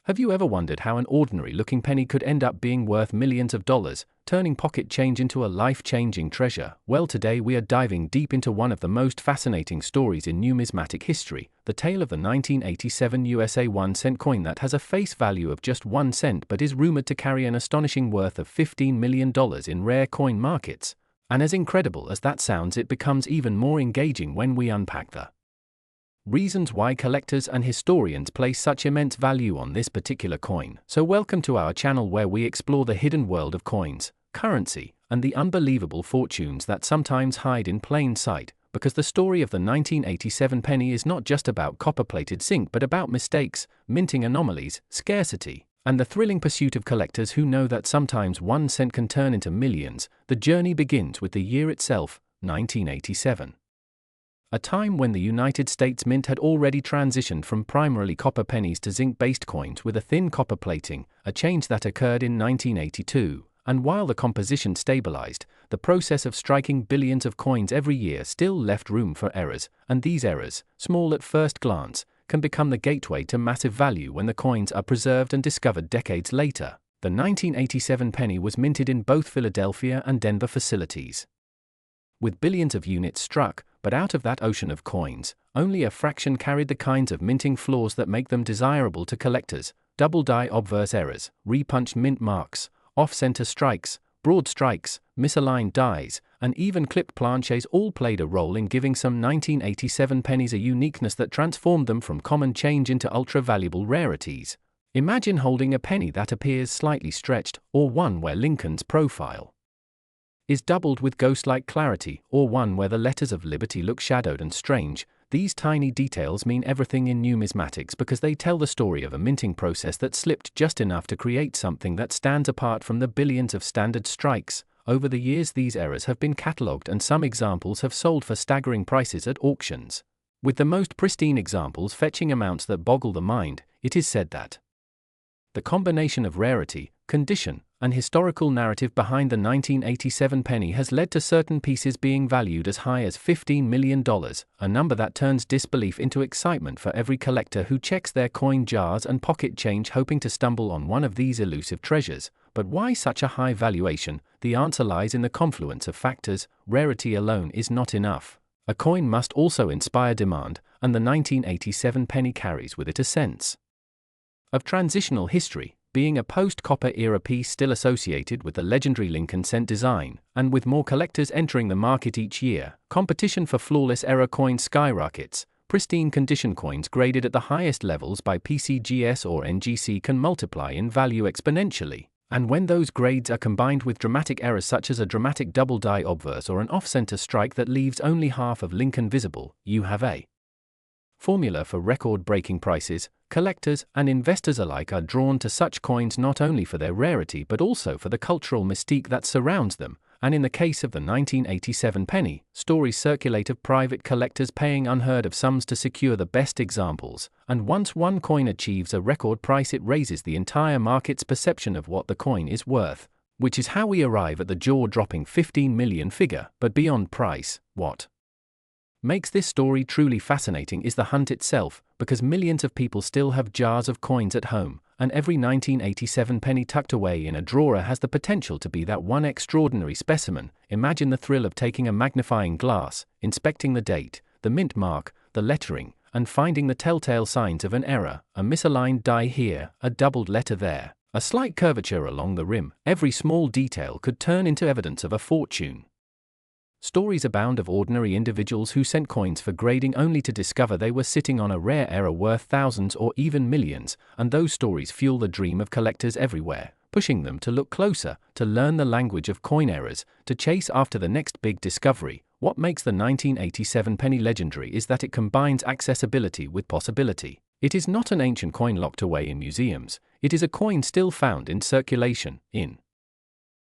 Have you ever wondered how an ordinary-looking penny could end up being worth millions of dollars, turning pocket change into a life-changing treasure? Well, today we are diving deep into one of the most fascinating stories in numismatic history, the tale of the 1987 USA 1-cent coin that has a face value of just 1 cent but is rumored to carry an astonishing worth of $15 million in rare coin markets. And as incredible as that sounds, it becomes even more engaging when we unpack the reasons why collectors and historians place such immense value on this particular coin. So welcome to our channel where we explore the hidden world of coins, currency, and the unbelievable fortunes that sometimes hide in plain sight, because the story of the 1987 penny is not just about copper-plated zinc but about mistakes, minting anomalies, scarcity, and the thrilling pursuit of collectors who know that sometimes 1 cent can turn into millions. The journey begins with the year itself, 1987. A time when the United States Mint had already transitioned from primarily copper pennies to zinc-based coins with a thin copper plating, a change that occurred in 1982, and while the composition stabilized, the process of striking billions of coins every year still left room for errors, and these errors, small at first glance, can become the gateway to massive value when the coins are preserved and discovered decades later. The 1987 penny was minted in both Philadelphia and Denver facilities, with billions of units struck, but out of that ocean of coins, only a fraction carried the kinds of minting flaws that make them desirable to collectors: double-die obverse errors, repunched mint marks, off-center strikes, broad strikes, misaligned dies, and even clipped planches all played a role in giving some 1987 pennies a uniqueness that transformed them from common change into ultra-valuable rarities. Imagine holding a penny that appears slightly stretched, or one where Lincoln's profile is doubled with ghost-like clarity, or one where the letters of liberty look shadowed and strange. These tiny details mean everything in numismatics because they tell the story of a minting process that slipped just enough to create something that stands apart from the billions of standard strikes. Over the years, these errors have been catalogued and some examples have sold for staggering prices at auctions, with the most pristine examples fetching amounts that boggle the mind. It is said that the combination of rarity, condition, and historical narrative behind the 1987 penny has led to certain pieces being valued as high as $15 million, a number that turns disbelief into excitement for every collector who checks their coin jars and pocket change hoping to stumble on one of these elusive treasures. But why such a high valuation? The answer lies in the confluence of factors. Rarity alone is not enough. A coin must also inspire demand, and the 1987 penny carries with it a sense of transitional history, being a post-copper era piece still associated with the legendary Lincoln cent design, and with more collectors entering the market each year, competition for flawless error coins skyrockets. Pristine condition coins graded at the highest levels by PCGS or NGC can multiply in value exponentially, and when those grades are combined with dramatic errors such as a dramatic double-die obverse or an off-center strike that leaves only half of Lincoln visible, you have a formula for record-breaking prices. Collectors and investors alike are drawn to such coins not only for their rarity but also for the cultural mystique that surrounds them, and in the case of the 1987 penny, stories circulate of private collectors paying unheard-of sums to secure the best examples, and once one coin achieves a record price, it raises the entire market's perception of what the coin is worth, which is how we arrive at the jaw-dropping 15 million figure. But beyond price, what makes this story truly fascinating is the hunt itself, because millions of people still have jars of coins at home, and every 1987 penny tucked away in a drawer has the potential to be that one extraordinary specimen. Imagine the thrill of taking a magnifying glass, inspecting the date, the mint mark, the lettering, and finding the telltale signs of an error: a misaligned die here, a doubled letter there, a slight curvature along the rim. Every small detail could turn into evidence of a fortune. Stories abound of ordinary individuals who sent coins for grading only to discover they were sitting on a rare error worth thousands or even millions, and those stories fuel the dream of collectors everywhere, pushing them to look closer, to learn the language of coin errors, to chase after the next big discovery. What makes the 1987 penny legendary is that it combines accessibility with possibility. It is not an ancient coin locked away in museums, it is a coin still found in circulation, in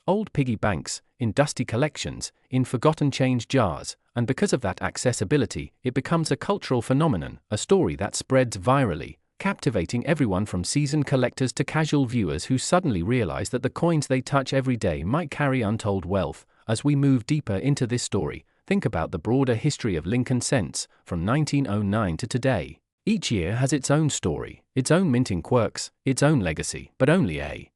old piggy banks, in dusty collections, in forgotten change jars, and because of that accessibility, it becomes a cultural phenomenon, a story that spreads virally, captivating everyone from seasoned collectors to casual viewers who suddenly realize that the coins they touch every day might carry untold wealth. As we move deeper into this story, think about the broader history of Lincoln cents, from 1909 to today. Each year has its own story, its own minting quirks, its own legacy, but only a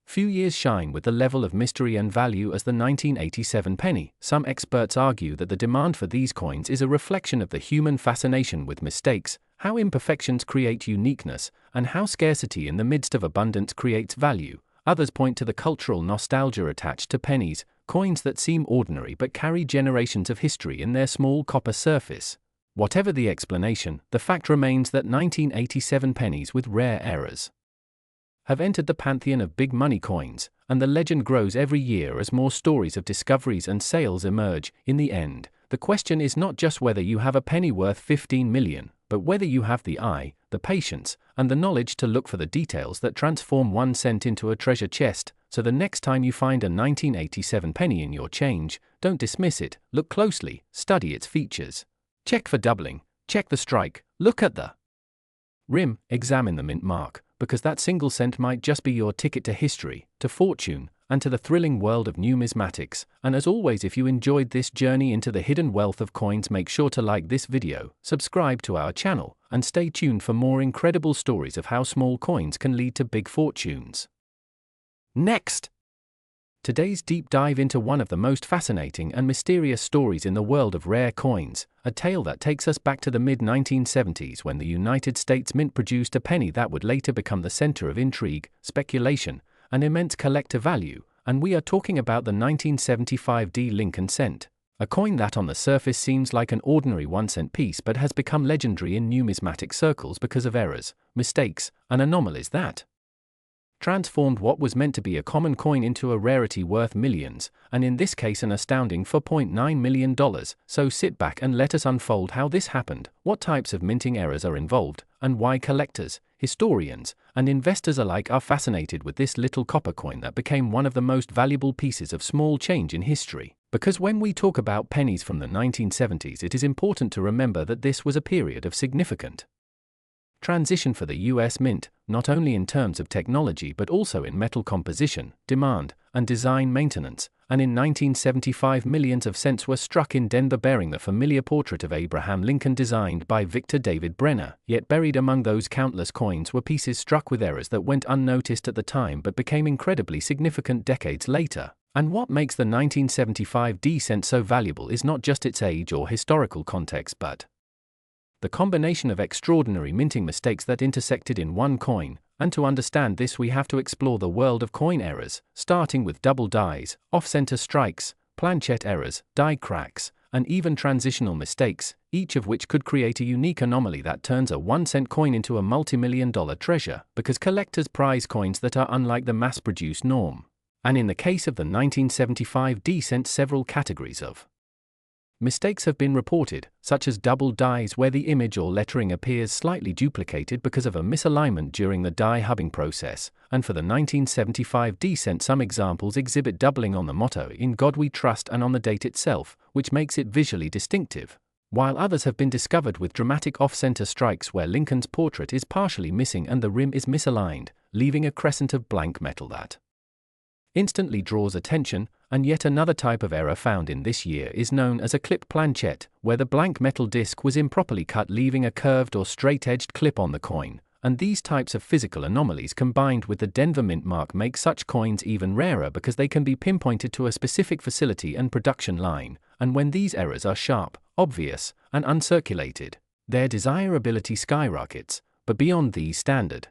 few years shine with the level of mystery and value as the 1987 penny. Some experts argue that the demand for these coins is a reflection of the human fascination with mistakes, how imperfections create uniqueness, and how scarcity in the midst of abundance creates value. Others point to the cultural nostalgia attached to pennies, coins that seem ordinary but carry generations of history in their small copper surface. Whatever the explanation, the fact remains that 1987 pennies with rare errors have entered the pantheon of big money coins, and the legend grows every year as more stories of discoveries and sales emerge. In the end, the question is not just whether you have a penny worth 15 million, but whether you have the eye, the patience, and the knowledge to look for the details that transform 1 cent into a treasure chest. So the next time you find a 1987 penny in your change, don't dismiss it, look closely, study its features. Check for doubling, check the strike, look at the rim, examine the mint mark, because that single cent might just be your ticket to history, to fortune, and to the thrilling world of numismatics. And as always, if you enjoyed this journey into the hidden wealth of coins, make sure to like this video, subscribe to our channel, and stay tuned for more incredible stories of how small coins can lead to big fortunes. Next! Today's deep dive into one of the most fascinating and mysterious stories in the world of rare coins, a tale that takes us back to the mid-1970s when the United States Mint produced a penny that would later become the center of intrigue, speculation, and immense collector value, and we are talking about the 1975 D Lincoln cent, a coin that on the surface seems like an ordinary 1-cent piece but has become legendary in numismatic circles because of errors, mistakes, and anomalies that transformed what was meant to be a common coin into a rarity worth millions, and in this case an astounding $4.9 million. So sit back and let us unfold how this happened, what types of minting errors are involved, and why collectors, historians, and investors alike are fascinated with this little copper coin that became one of the most valuable pieces of small change in history. Because when we talk about pennies from the 1970s, it is important to remember that this was a period of significant transition for the US Mint, not only in terms of technology but also in metal composition, demand, and design maintenance. And in 1975 millions of cents were struck in Denver bearing the familiar portrait of Abraham Lincoln designed by Victor David Brenner. Yet buried among those countless coins were pieces struck with errors that went unnoticed at the time but became incredibly significant decades later. And what makes the 1975 D cent so valuable is not just its age or historical context but the combination of extraordinary minting mistakes that intersected in one coin. And to understand this, we have to explore the world of coin errors, starting with double dies, off-center strikes, planchette errors, die cracks, and even transitional mistakes, each of which could create a unique anomaly that turns a 1-cent coin into a multi-million-dollar treasure, because collectors prize coins that are unlike the mass-produced norm. And in the case of the 1975 D cent, several categories of mistakes have been reported, such as double dies where the image or lettering appears slightly duplicated because of a misalignment during the die hubbing process, and for the 1975 D cent some examples exhibit doubling on the motto "In God We Trust" and on the date itself, which makes it visually distinctive, while others have been discovered with dramatic off-center strikes where Lincoln's portrait is partially missing and the rim is misaligned, leaving a crescent of blank metal that instantly draws attention. And yet another type of error found in this year is known as a clip planchette, where the blank metal disc was improperly cut, leaving a curved or straight-edged clip on the coin. And these types of physical anomalies combined with the Denver mint mark make such coins even rarer because they can be pinpointed to a specific facility and production line, and when these errors are sharp, obvious, and uncirculated, their desirability skyrockets. But beyond these standard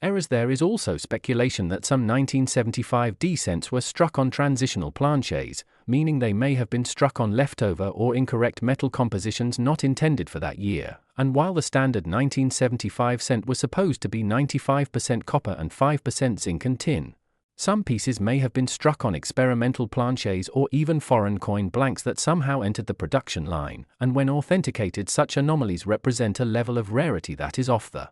errors, there is also speculation that some 1975 D cents were struck on transitional planchets, meaning they may have been struck on leftover or incorrect metal compositions not intended for that year. And while the standard 1975 cent was supposed to be 95% copper and 5% zinc and tin, some pieces may have been struck on experimental planchets or even foreign coin blanks that somehow entered the production line, and when authenticated, such anomalies represent a level of rarity that is off the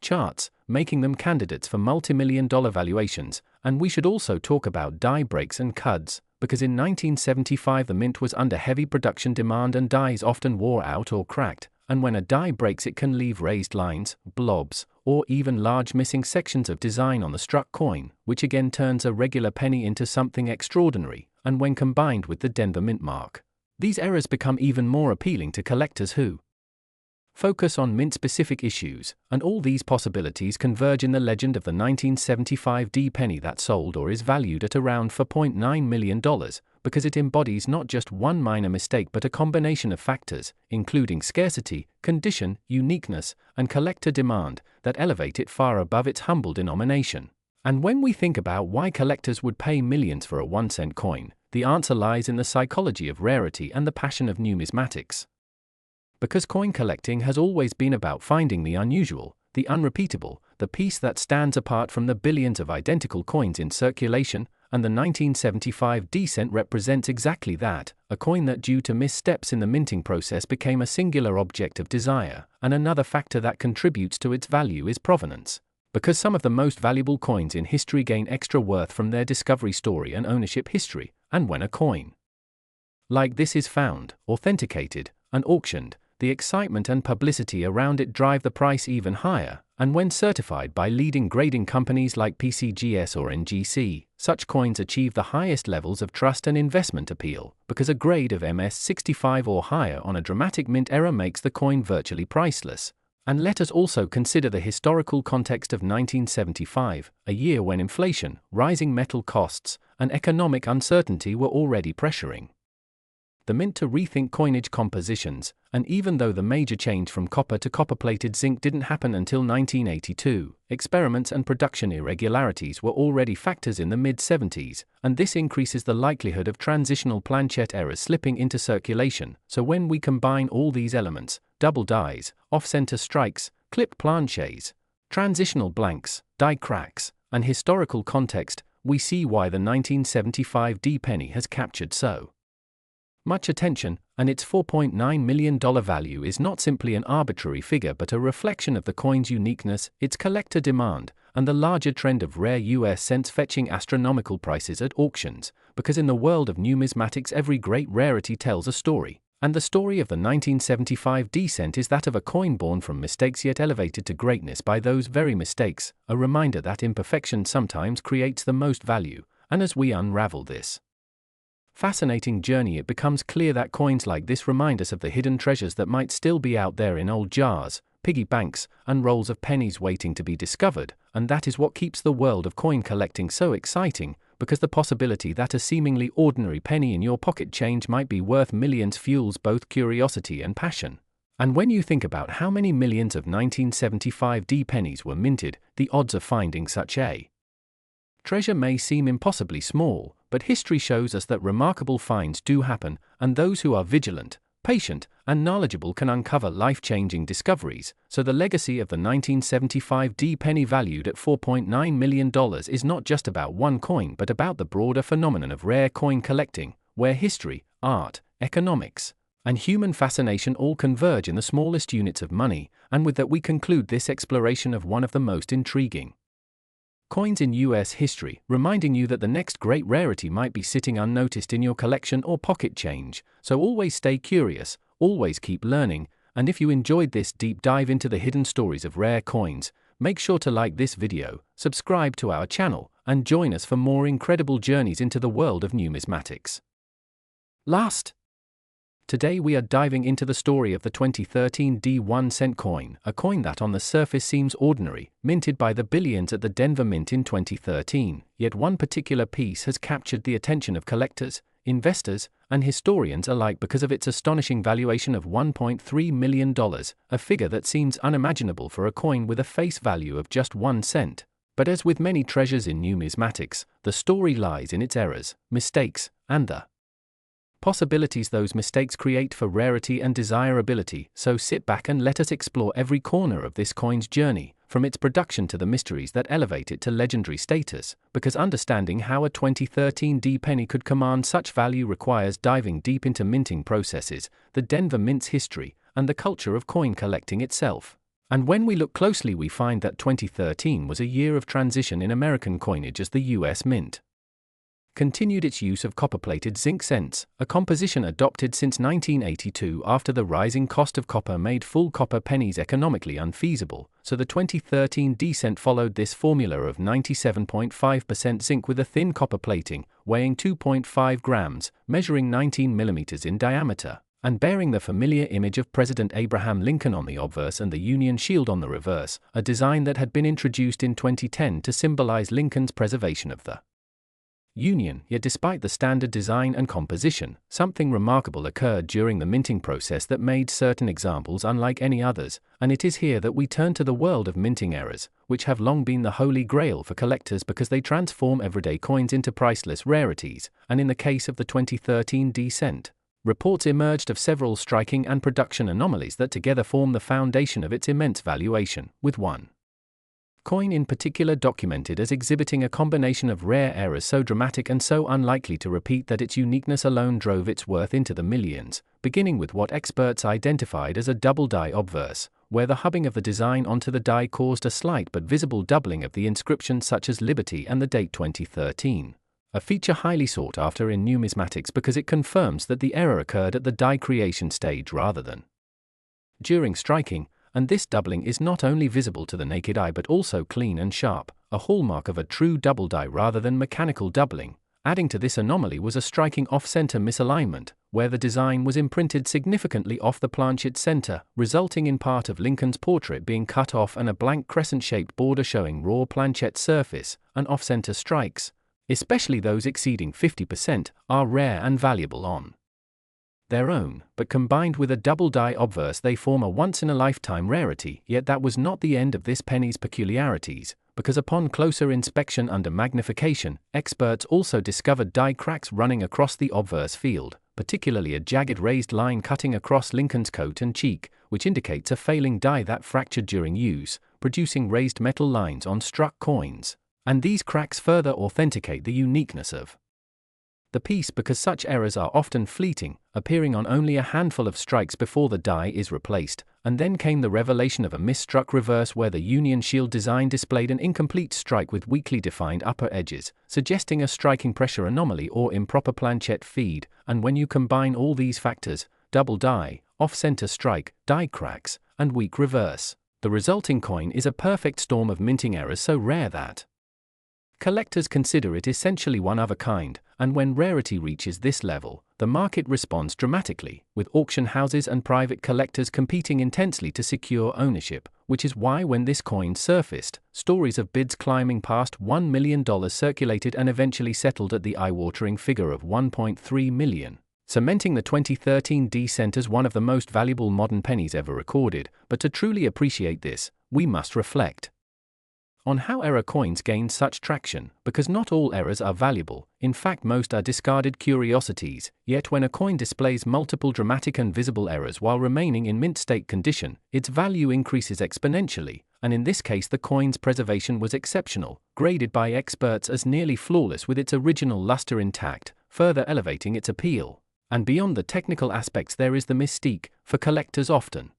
charts, making them candidates for multi-million-dollar valuations. And we should also talk about die breaks and cuds, because in 1975 the mint was under heavy production demand and dies often wore out or cracked, and when a die breaks it can leave raised lines, blobs, or even large missing sections of design on the struck coin, which again turns a regular penny into something extraordinary. And when combined with the Denver mint mark, these errors become even more appealing to collectors who focus on mint-specific issues, and all these possibilities converge in the legend of the 1975 D penny that sold or is valued at around $4.9 million, because it embodies not just one minor mistake but a combination of factors, including scarcity, condition, uniqueness, and collector demand, that elevate it far above its humble denomination. And when we think about why collectors would pay millions for a 1-cent coin, the answer lies in the psychology of rarity and the passion of numismatics. Because coin collecting has always been about finding the unusual, the unrepeatable, the piece that stands apart from the billions of identical coins in circulation, and the 1975 D-cent represents exactly that, a coin that due to missteps in the minting process became a singular object of desire, and another factor that contributes to its value is provenance. Because some of the most valuable coins in history gain extra worth from their discovery story and ownership history, and when a coin like this is found, authenticated, and auctioned, the excitement and publicity around it drive the price even higher, and when certified by leading grading companies like PCGS or NGC, such coins achieve the highest levels of trust and investment appeal, because a grade of MS65 or higher on a dramatic mint error makes the coin virtually priceless. And let us also consider the historical context of 1975, a year when inflation, rising metal costs, and economic uncertainty were already pressuring the mint to rethink coinage compositions, and even though the major change from copper to copper-plated zinc didn't happen until 1982, experiments and production irregularities were already factors in the mid-70s, and this increases the likelihood of transitional planchet errors slipping into circulation. So when we combine all these elements, double dies, off-center strikes, clip planchets, transitional blanks, die cracks, and historical context, we see why the 1975 D penny has captured so much attention, and its $4.9 million value is not simply an arbitrary figure but a reflection of the coin's uniqueness, its collector demand, and the larger trend of rare US cents fetching astronomical prices at auctions, because in the world of numismatics every great rarity tells a story, and the story of the 1975 D cent is that of a coin born from mistakes yet elevated to greatness by those very mistakes, a reminder that imperfection sometimes creates the most value, and as we unravel this fascinating journey it becomes clear that coins like this remind us of the hidden treasures that might still be out there in old jars, piggy banks, and rolls of pennies waiting to be discovered, and that is what keeps the world of coin collecting so exciting, because the possibility that a seemingly ordinary penny in your pocket change might be worth millions fuels both curiosity and passion. And when you think about how many millions of 1975 D pennies were minted, the odds of finding such a treasure may seem impossibly small, but history shows us that remarkable finds do happen, and those who are vigilant, patient, and knowledgeable can uncover life-changing discoveries. So the legacy of the 1975 D penny valued at $4.9 million is not just about one coin but about the broader phenomenon of rare coin collecting, where history, art, economics, and human fascination all converge in the smallest units of money, and with that we conclude this exploration of one of the most intriguing coins in US history, reminding you that the next great rarity might be sitting unnoticed in your collection or pocket change. So always stay curious, always keep learning, and if you enjoyed this deep dive into the hidden stories of rare coins, make sure to like this video, subscribe to our channel, and join us for more incredible journeys into the world of numismatics. Today we are diving into the story of the 2013 D 1-cent coin, a coin that on the surface seems ordinary, minted by the billions at the Denver Mint in 2013, yet one particular piece has captured the attention of collectors, investors, and historians alike because of its astonishing valuation of $1.3 million, a figure that seems unimaginable for a coin with a face value of just 1 cent. But as with many treasures in numismatics, the story lies in its errors, mistakes, and the possibilities those mistakes create for rarity and desirability. So sit back and let us explore every corner of this coin's journey, from its production to the mysteries that elevate it to legendary status, because understanding how a 2013 D penny could command such value requires diving deep into minting processes, the Denver Mint's history, and the culture of coin collecting itself. And when we look closely we find that 2013 was a year of transition in American coinage as the US Mint continued its use of copper-plated zinc cents, a composition adopted since 1982 after the rising cost of copper made full copper pennies economically unfeasible. So the 2013 D cent followed this formula of 97.5% zinc with a thin copper plating, weighing 2.5 grams, measuring 19 millimeters in diameter, and bearing the familiar image of President Abraham Lincoln on the obverse and the Union Shield on the reverse, a design that had been introduced in 2010 to symbolize Lincoln's preservation of the Union. Yet despite the standard design and composition, something remarkable occurred during the minting process that made certain examples unlike any others, and it is here that we turn to the world of minting errors, which have long been the holy grail for collectors because they transform everyday coins into priceless rarities, and in the case of the 2013 D-cent, reports emerged of several striking and production anomalies that together form the foundation of its immense valuation, with one coin in particular documented as exhibiting a combination of rare errors so dramatic and so unlikely to repeat that its uniqueness alone drove its worth into the millions, beginning with what experts identified as a double die obverse, where the hubbing of the design onto the die caused a slight but visible doubling of the inscription such as Liberty and the date 2013. A feature highly sought after in numismatics because it confirms that the error occurred at the die creation stage rather than during striking, and this doubling is not only visible to the naked eye but also clean and sharp, a hallmark of a true double die rather than mechanical doubling. Adding to this anomaly was a striking off-center misalignment, where the design was imprinted significantly off the planchet's center, resulting in part of Lincoln's portrait being cut off and a blank crescent-shaped border showing raw planchet surface, and off-center strikes, especially those exceeding 50%, are rare and valuable on their own, but combined with a double die obverse they form a once-in-a-lifetime rarity. Yet that was not the end of this penny's peculiarities, because upon closer inspection under magnification, experts also discovered die cracks running across the obverse field, particularly a jagged raised line cutting across Lincoln's coat and cheek, which indicates a failing die that fractured during use, producing raised metal lines on struck coins, and these cracks further authenticate the uniqueness of the piece because such errors are often fleeting, appearing on only a handful of strikes before the die is replaced, and then came the revelation of a misstruck reverse where the Union Shield design displayed an incomplete strike with weakly defined upper edges, suggesting a striking pressure anomaly or improper planchet feed, and when you combine all these factors, double die, off-center strike, die cracks, and weak reverse, the resulting coin is a perfect storm of minting errors so rare that collectors consider it essentially one of a kind, and when rarity reaches this level, the market responds dramatically, with auction houses and private collectors competing intensely to secure ownership, which is why when this coin surfaced, stories of bids climbing past $1 million circulated and eventually settled at the eye-watering figure of $1.3 million, cementing the 2013 D-cent as one of the most valuable modern pennies ever recorded. But to truly appreciate this, we must reflect on how error coins gained such traction, because not all errors are valuable, in fact most are discarded curiosities, yet when a coin displays multiple dramatic and visible errors while remaining in mint state condition, its value increases exponentially, and in this case the coin's preservation was exceptional, graded by experts as nearly flawless with its original luster intact, further elevating its appeal. And beyond the technical aspects there is the mystique, for collectors often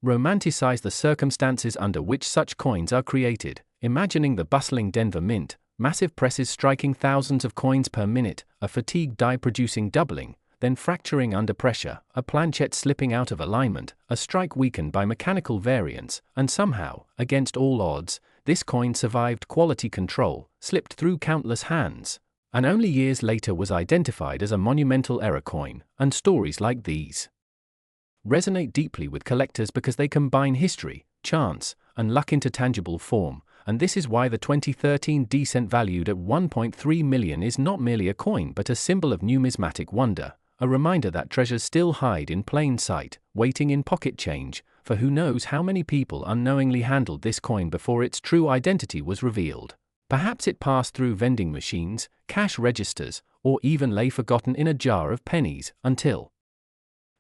romanticize the circumstances under which such coins are created, imagining the bustling Denver Mint, massive presses striking thousands of coins per minute, a fatigued die producing doubling, then fracturing under pressure, a planchet slipping out of alignment, a strike weakened by mechanical variance, and somehow, against all odds, this coin survived quality control, slipped through countless hands, and only years later was identified as a monumental error coin. And stories like these resonate deeply with collectors because they combine history, chance, and luck into tangible form, and this is why the 2013 D-cent valued at $1.3 million is not merely a coin but a symbol of numismatic wonder, a reminder that treasures still hide in plain sight, waiting in pocket change, for who knows how many people unknowingly handled this coin before its true identity was revealed. Perhaps it passed through vending machines, cash registers, or even lay forgotten in a jar of pennies, until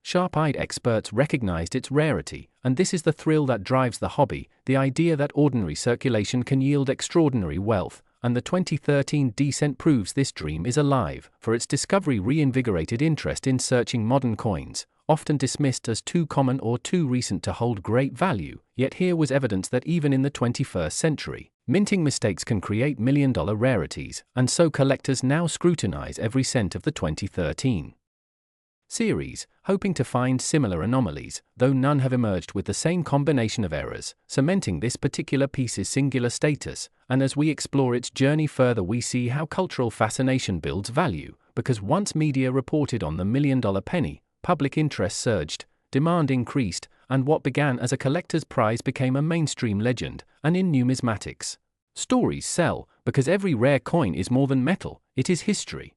sharp-eyed experts recognized its rarity, and this is the thrill that drives the hobby, the idea that ordinary circulation can yield extraordinary wealth, and the 2013 D-cent proves this dream is alive, for its discovery reinvigorated interest in searching modern coins, often dismissed as too common or too recent to hold great value, yet here was evidence that even in the 21st century, minting mistakes can create million-dollar rarities, and so collectors now scrutinize every cent of the 2013 series, hoping to find similar anomalies, though none have emerged with the same combination of errors, cementing this particular piece's singular status. And as we explore its journey further we see how cultural fascination builds value, because once media reported on the million-dollar penny, public interest surged, demand increased, and what began as a collector's prize became a mainstream legend. And in numismatics, stories sell because every rare coin is more than metal, it is history,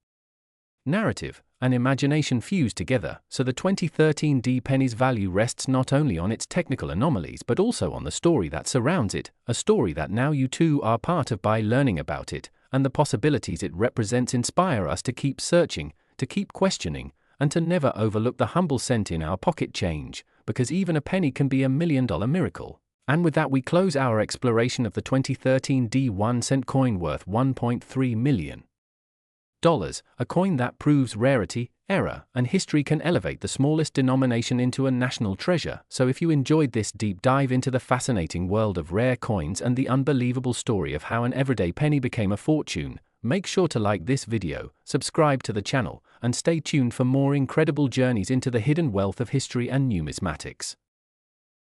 narrative, and imagination fused together. So the 2013 D penny's value rests not only on its technical anomalies but also on the story that surrounds it, a story that now you too are part of by learning about it, and the possibilities it represents inspire us to keep searching, to keep questioning, and to never overlook the humble cent in our pocket change, because even a penny can be $1 million miracle. And with that we close our exploration of the 2013 D 1 cent coin worth $1.3 million. A coin that proves rarity, error, and history can elevate the smallest denomination into a national treasure. So if you enjoyed this deep dive into the fascinating world of rare coins and the unbelievable story of how an everyday penny became a fortune, make sure to like this video, subscribe to the channel, and stay tuned for more incredible journeys into the hidden wealth of history and numismatics.